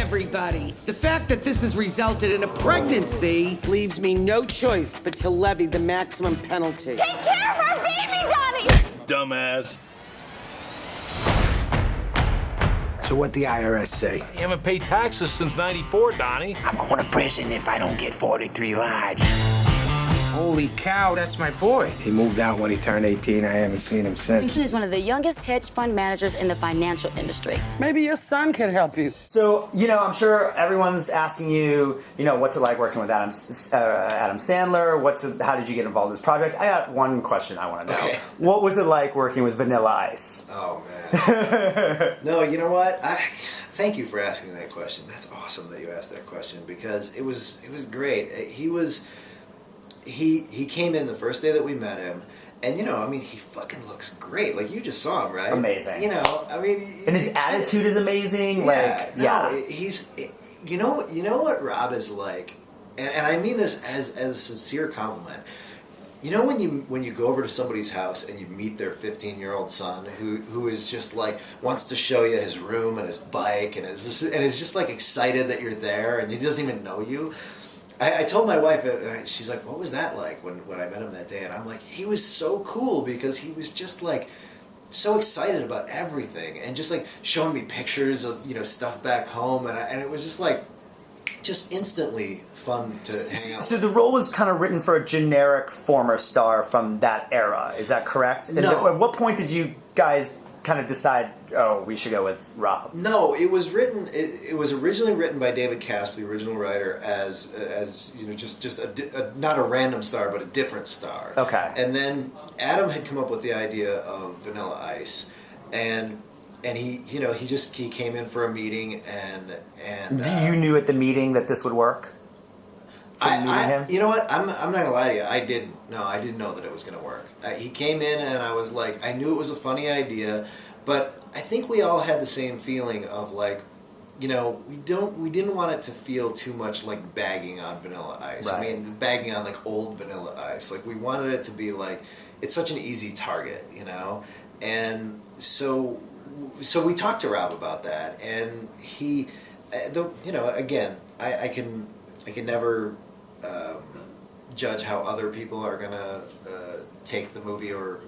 everybody. The fact that this has resulted in a pregnancy leaves me no choice but to levy the maximum penalty. Take care of our baby, Donnie! Dumbass. So what the IRS say? You haven't paid taxes since '94, Donnie. I'm going to prison if I don't get 43 large. Holy cow, that's my boy. He moved out when he turned 18. I haven't seen him since. He's one of the youngest hedge fund managers in the financial industry. Maybe your son can help you. So, I'm sure everyone's asking you, what's it like working with Adam Sandler? How did you get involved in this project? I got one question I want to know. Okay. What was it like working with Vanilla Ice? Oh, man. No, you know what? Thank you for asking that question. That's awesome that you asked that question because it was great. He came in the first day that we met him, and he fucking looks great. Like you just saw him, right? Amazing. And his attitude is amazing. He's. You know what Rob is like, and I mean this as a sincere compliment. When you go over to somebody's house and you meet their 15-year-old son who is just like wants to show you his room and his bike and is just like excited that you're there and he doesn't even know you. I told my wife, she's like, what was that like when I met him that day? And I'm like, he was so cool because he was just like so excited about everything and just like showing me pictures of, stuff back home. And it was just like, just instantly fun to hang out So with. the role was kind of written for a generic former star from that era. Is that correct? No. At what point did you guys kind of decide, we should go with Rob? No, it was written. It was originally written by David Casp, the original writer, as just not a random star, but a different star. Okay. And then Adam had come up with the idea of Vanilla Ice, and he came in for a meeting and You knew at the meeting that this would work? From meeting him? You know what? I'm not gonna lie to you. I didn't know that it was gonna work. He came in and I was like, I knew it was a funny idea, but I think we all had the same feeling of like, we didn't want it to feel too much like bagging on Vanilla Ice. Right. I mean, bagging on like old Vanilla Ice. Like we wanted it to be like, it's such an easy target, and so we talked to Rob about that, and he, again, I can never judge how other people are gonna take the movie or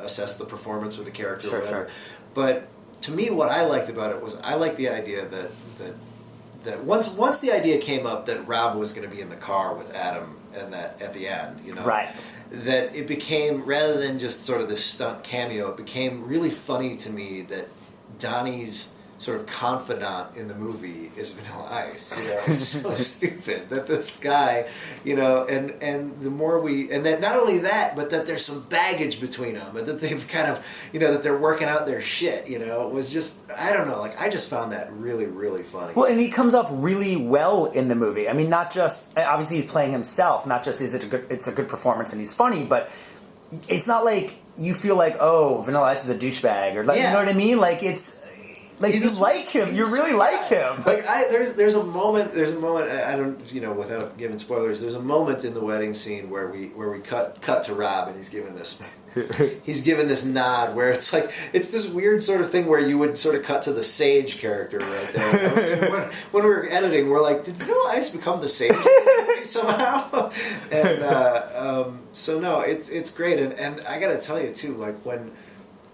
assess the performance or the character or whatever. Sure. But to me, what I liked about it was I liked the idea that once the idea came up that Rob was going to be in the car with Adam and that at the end, Right. that it became, rather than just sort of this stunt cameo, it became really funny to me that Donnie's sort of confidant in the movie is Vanilla Ice. It's so stupid that this guy, and the more and that not only that, but that there's some baggage between them, and that they've kind of, that they're working out their shit. It was just, I don't know, like I just found that really, really funny. Well, and he comes off really well in the movie. I mean, not just, obviously he's playing himself, not just it's a good performance and he's funny, but it's not like you feel like, oh, Vanilla Ice is a douchebag, or like, you know what I mean? Like it's, like you like him. You really like him. Like there's a moment. I don't, without giving spoilers. There's a moment in the wedding scene where we cut to Rob and he's given this nod where it's like it's this weird sort of thing where you would sort of cut to the Sage character right there. when we were editing, we're like, did Vanilla Ice become the Sage in this movie somehow? And so no, it's great. And I got to tell you too, like when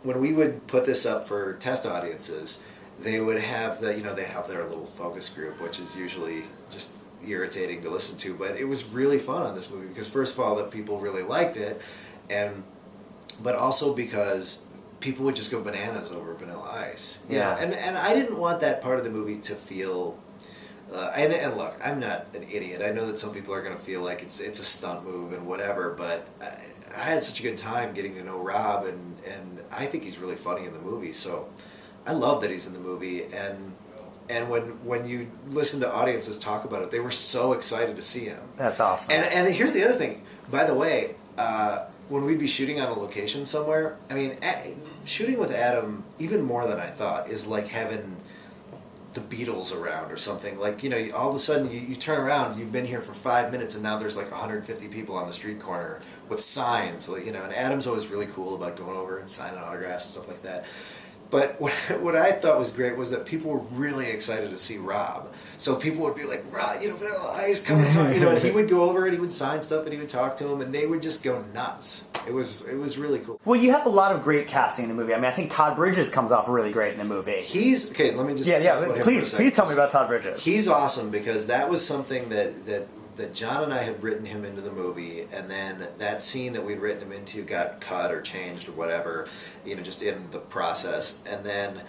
we would put this up for test audiences, they would have they have their little focus group, which is usually just irritating to listen to, but it was really fun on this movie because first of all, that people really liked it, but also because people would just go bananas over Vanilla Ice. You know? And I didn't want that part of the movie to feel. And look, I'm not an idiot. I know that some people are going to feel like it's a stunt move and whatever, but I had such a good time getting to know Rob, and I think he's really funny in the movie. So I love that he's in the movie, and when you listen to audiences talk about it, they were so excited to see him. That's awesome. And here's the other thing, by the way, when we'd be shooting on a location somewhere, I mean, shooting with Adam, even more than I thought, is like having the Beatles around or something. Like, all of a sudden you turn around, you've been here for 5 minutes, and now there's like 150 people on the street corner with signs, and Adam's always really cool about going over and signing autographs and stuff like that. But what I thought was great was that people were really excited to see Rob. So people would be like, Rob, Vanilla Ice, come and talk, and he would go over and he would sign stuff and he would talk to him and they would just go nuts. It was really cool. Well, you have a lot of great casting in the movie. I mean, I think Todd Bridges comes off really great in the movie. Okay, let me just talk about him for a please second. tell me about Todd Bridges. He's awesome because that was something that John and I had written him into the movie, and then that scene that we'd written him into got cut or changed or whatever, just in the process. And then,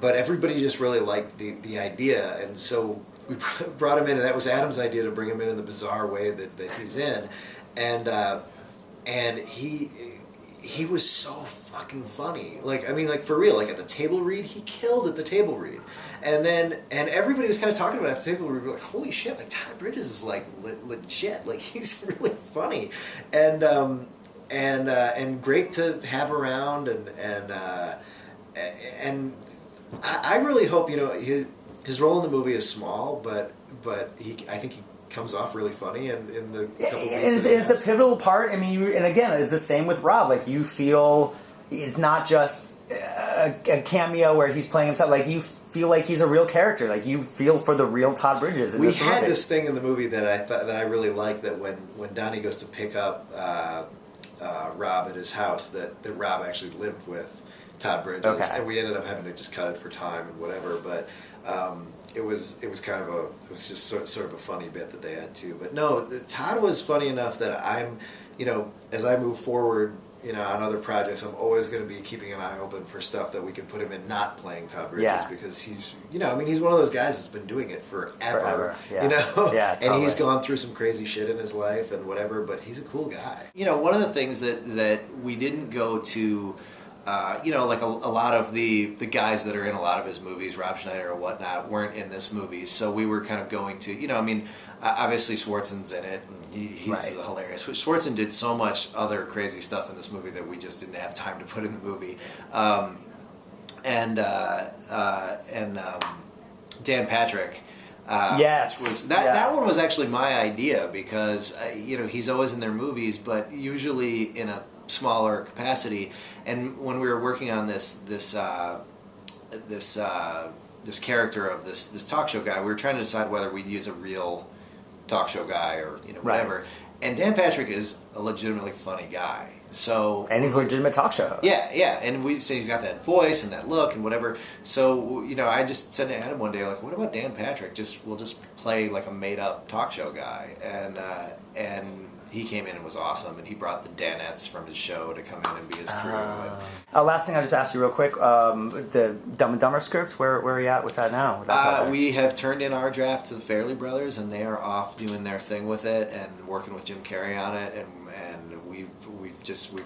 but everybody just really liked the idea, and so we brought him in, and that was Adam's idea to bring him in the bizarre way that he's in, and he was so fucking funny. Like for real. Like at the table read, he killed at the table read. And everybody was kind of talking about it after the table read. We were like, holy shit! Like Todd Bridges is like legit. Like he's really funny, and great to have around. And I really hope his role in the movie is small, but I think he comes off really funny in the couple of It's a pivotal part. I mean, and again, it's the same with Rob. Like you feel it's not just a cameo where he's playing himself. Like you feel like he's a real character. Like you feel for the real Todd Bridges. We had this thing in the movie that I thought that I really liked, that when Donnie goes to pick up Rob at his house, that Rob actually lived with Todd Bridges, and we ended up having to just cut it for time and whatever. But it was just sort of a funny bit that they had too. But no, Todd was funny enough that I'm, as I move forward, on other projects, I'm always going to be keeping an eye open for stuff that we can put him in not playing Todd Bridges, because he's, he's one of those guys that's been doing it forever. Yeah, and he's gone through some crazy shit in his life and whatever, but he's a cool guy. One of the things that we didn't go to, like a lot of the guys that are in a lot of his movies, Rob Schneider or whatnot, weren't in this movie, so we were kind of going to, obviously Schwarzenegger's in it, and he's hilarious. Schwarzenegger did so much other crazy stuff in this movie that we just didn't have time to put in the movie. Dan Patrick. That one was actually my idea because he's always in their movies, but usually in a smaller capacity. And when we were working on this character of this talk show guy, we were trying to decide whether we'd use a real talk show guy or whatever. And Dan Patrick is a legitimately funny guy. And he's a legitimate talk show host. Yeah, and we say he's got that voice and that look and whatever. So I just said to Adam one day, like, what about Dan Patrick? We'll just play like a made up talk show guy, and he came in and was awesome, and he brought the Danettes from his show to come in and be his crew. Last thing I'll just ask you real quick, the Dumb and Dumber script, where are you at with that now? We have turned in our draft to the Fairley Brothers, and they are off doing their thing with it and working with Jim Carrey on it, and we've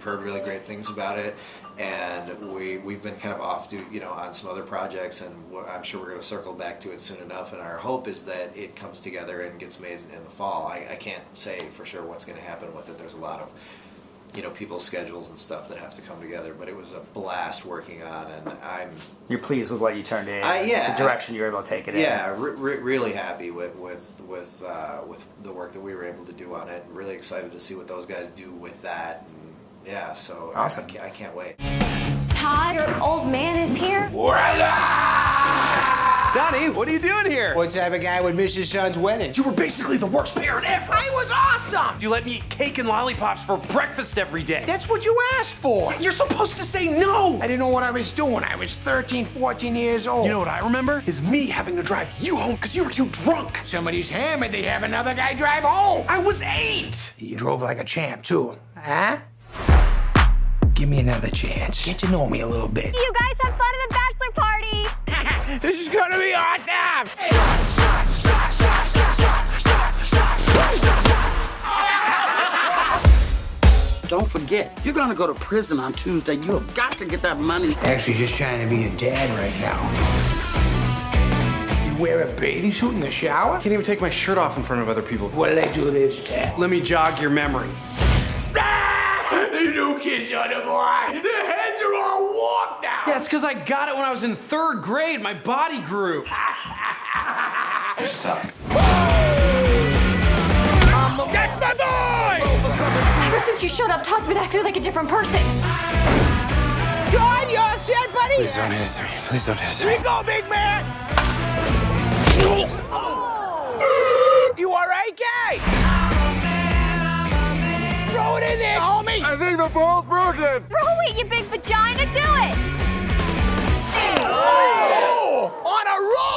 heard really great things about it, and we've been kind of off on some other projects, and I'm sure we're going to circle back to it soon enough, and our hope is that it comes together and gets made in the fall. I can't say for sure what's going to happen with it. There's a lot of people's schedules and stuff that have to come together, but it was a blast working on, and you're pleased with what you turned in, the direction you were able to take it in. Yeah, really happy with the work that we were able to do on it, and really excited to see what those guys do with that. And so awesome. I can't wait. Todd, your old man is here. Donnie, what are you doing here? What type of guy would miss his son's wedding? You were basically the worst parent ever. I was awesome! You let me eat cake and lollipops for breakfast every day. That's what you asked for. You're supposed to say no. I didn't know what I was doing. I was 13, 14 years old. You know what I remember? Is me having to drive you home because you were too drunk. Somebody's hammered, they have another guy drive home. I was 8. You drove like a champ, too. Huh? Give me another chance. Get to know me a little bit. You guys have fun at the bachelor party. This is gonna be awesome! Don't forget, you're gonna go to prison on Tuesday. You have got to get that money. Actually, just trying to be a dad right now. You wear a bathing suit in the shower? I can't even take my shirt off in front of other people. What did I do this? Let me jog your memory. The new kids on the block. Their heads are all warped now. Yeah, it's because I got it when I was in 3rd grade. My body grew. You suck. That's my boy! Ever since you showed up, Todd's been acting like a different person. Todd, you're all set, buddy? buddy. Please don't hit it to me. Please don't hit it to me. Here you go, big man! You all right, guy? Throw it in there, homie! I think the ball's broken. Throw it, you big vagina. Do it. Oh, on a roll!